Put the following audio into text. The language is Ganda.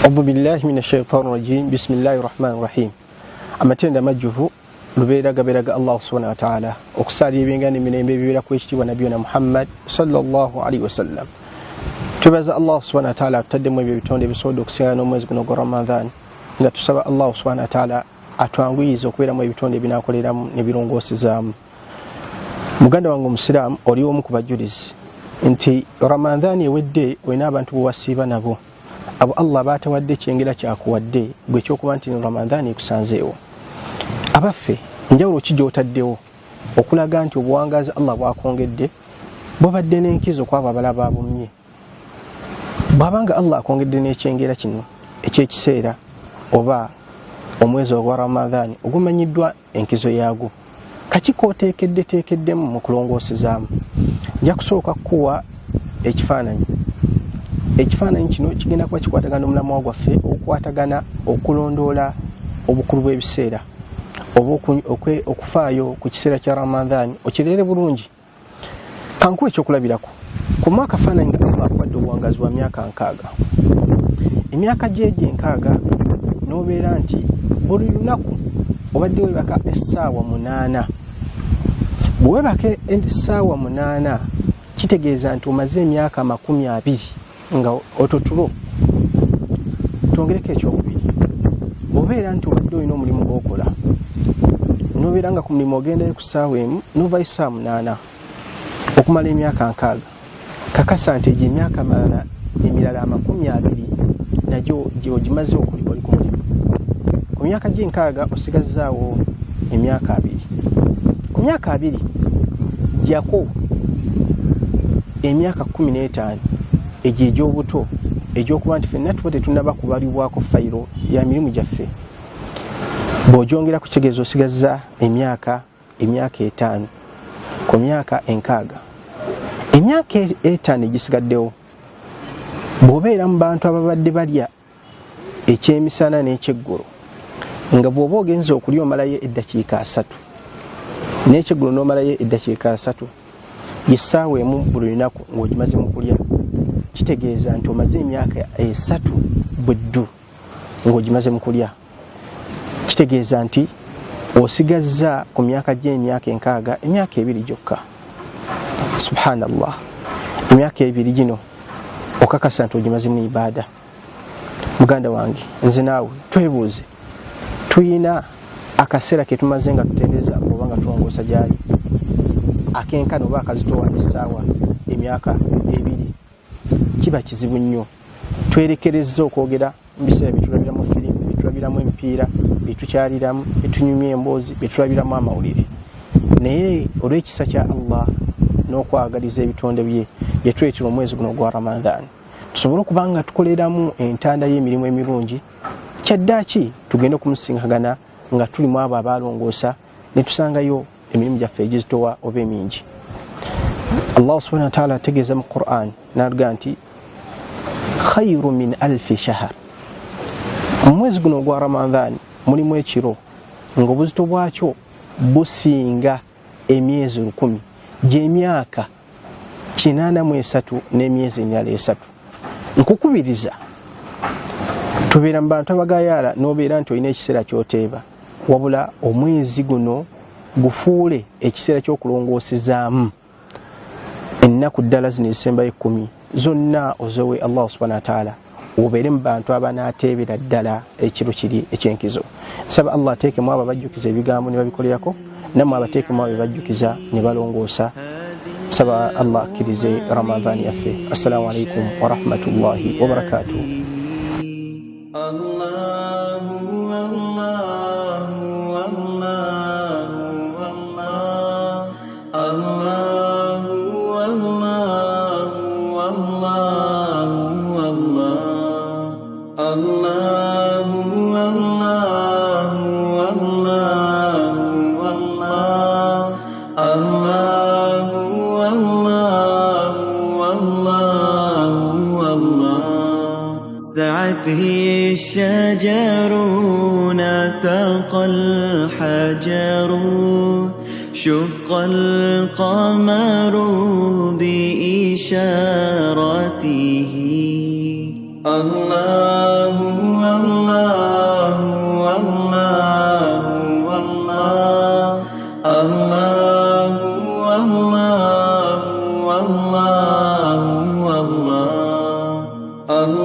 أعوذ بالله من الشيطان الرجيم بسم الله الرحمن الرحيم amatenda majjuvu lubeeraga Allah subhanahu wa ta'ala okusali ebingani emirembe ebibeera ku ekitiibwa nabiyuna Muhammad sallallahu alaihi wasallam. Tubaza Allah subhanahu wa ta'ala tutaddemu ebyo ebitonde ebisobodde okusinga n'omwezi guno gwa Ramadan nga tusaba Allah subhanahu wa ta'ala atwanguyiza okubeeramu ebitonde ebinaakoleramu ne birongosezaamu. Muganda wange omusiraamu oli omu ku bajulizi nti Ramadan ewedde olina abantu bwewasiiba nabo abo Allah batawadde kyengera kyakuwadde gwe kyokuba nti Ramadan ekusanzeewo. Abaffe njawulo ki gy'otaddewo okulaga nti obuwangazi Allah bwakongedde bwabadde n'enkizo kwabo abalaba abumye. Bwabanga Allah akongedde n'ekyengera kino ekyekiseera oba omwezi ogwa Ramadan ogumanyiddwa enkizo yaagwo, kaki kooteekeddemu mu kulongoosezaamu? Nja kusooka kukuwa ekifaananyi. Ekifaananyi kino kigenda kuba kikwatagana omulamwa gwaffe okukwatagana okulondoola obukulu bw'ebiseera oba okufaayo ku kiseera kya Ramadan okireere bulungi. Kankuwa ekyokulabirako ku mwaka faananyi nga Allah akuwadde obuwangazi bwa myaka 6. Emyaka gyegyo 6 n'obeera nti buli lunaku obadde webaka essaawa 8. Bwe webaka essaawa 8 kitegeeza nti omaze emyaka 20 nga ototulo. Twongereko ekyokubiri, obeera nti obadde olina omulimu gw'okola n'obeera nga ku mulimu ogendayo ku ssaawa emu n'ovaayo essaawa 8 okumala emyaka 6. Kakasa nti egyo emyaka emirala 20 nagyo gyogimaze oli ku mulimu. Ku myaka gye 6 osigazzaawo emyaka 2. Ku myaka 2 gyako emyaka 15 egyo egy'obuto egy'okuba nti ffenna tuba tetunnaba kubalibwako fayiro ya mirimu gyaffe. Bw'ogyongera ku kitegeeza osigazza emyaka 5. Ku myaka 6 emyaka 5 egisigaddewo bw'obeera mu bantu ababadde balya ekyemisana n'ekyeggulo nga bw'oba ogenza okulya omalayo eddakiika 3 n'ekyeggulo n'omalayo eddakiika 3 yessaawa emu buli lunaku ng'ogimaze mu kulya, kitegeeza nti omaze emyaka 3 buddu ng'ogimaze mu kulya. Kitegeeza nti osigazza ku myaka gy'emyaka 6 emyaka 2 gyokka. Subhanallah, emyaka 2 gino okakasa nti ogimaze mu ibaada. Muganda wange nze naawe twebuuze, tuyina akaseera ke tumaze nga tutendereza oba nga tulongoosa gyali akenkano oba akazitowa essaawa emyaka 2 kiba kizibu nnyo. Twerekerezza okwogera mu biseera bitulabiramu firimu, bitulabiramu emipiira, bitukyaliramu, bitunyumya emboozi, bitulabiramu amawulire. Naye olw'ekisa kya Allah n'okwagaliza ebitonde bye yetuleetera omwezi guno gwa Ramadan tusobole okuba nga tukoleramu entanda y'emirimu emirungi, kyaddaaki tugende okumusingagana nga tulimu abo abalongoosa ne tusangayo emirimu gyaffe egizitowa oba emingi. Allah subhanahu wa ta'ala ategeeza mu Qur'an n'aluga nti khayru min alfi shahr. Omwezi guno gwa Ramadan mulimu ekiro ng'obuzito bwakyo businga emyezi 1000 gy'emyaka 83 n'emyezi emirala 3. Nkukubiriza tubeera mu bantu abagayaala n'obeera nti olina ekiseera ky'oteeba, wabula omwezi guno gufuule ekiseera ky'okulongoosezaamu ennaku ddala zino ezisembayo 10 zonna ozowe Allah subhanahu wa ta'ala obeere mu bantu abanaateebera ddala ekiro kiri eky'enkizo. Nsaba Allah ateekemu abo abajjukiza ebigambo ne babikolerako, nammwe abateekemu abo bajjukiza ne balongoosa. Nsaba Allah akkirize Ramadan yaffe. Assalamu alaikum wa rahmatullahi wa barakatuh. هي الشجر نطق الحجر شق القمر بإذن بشارته. الله الله الله الله الله الله الله الله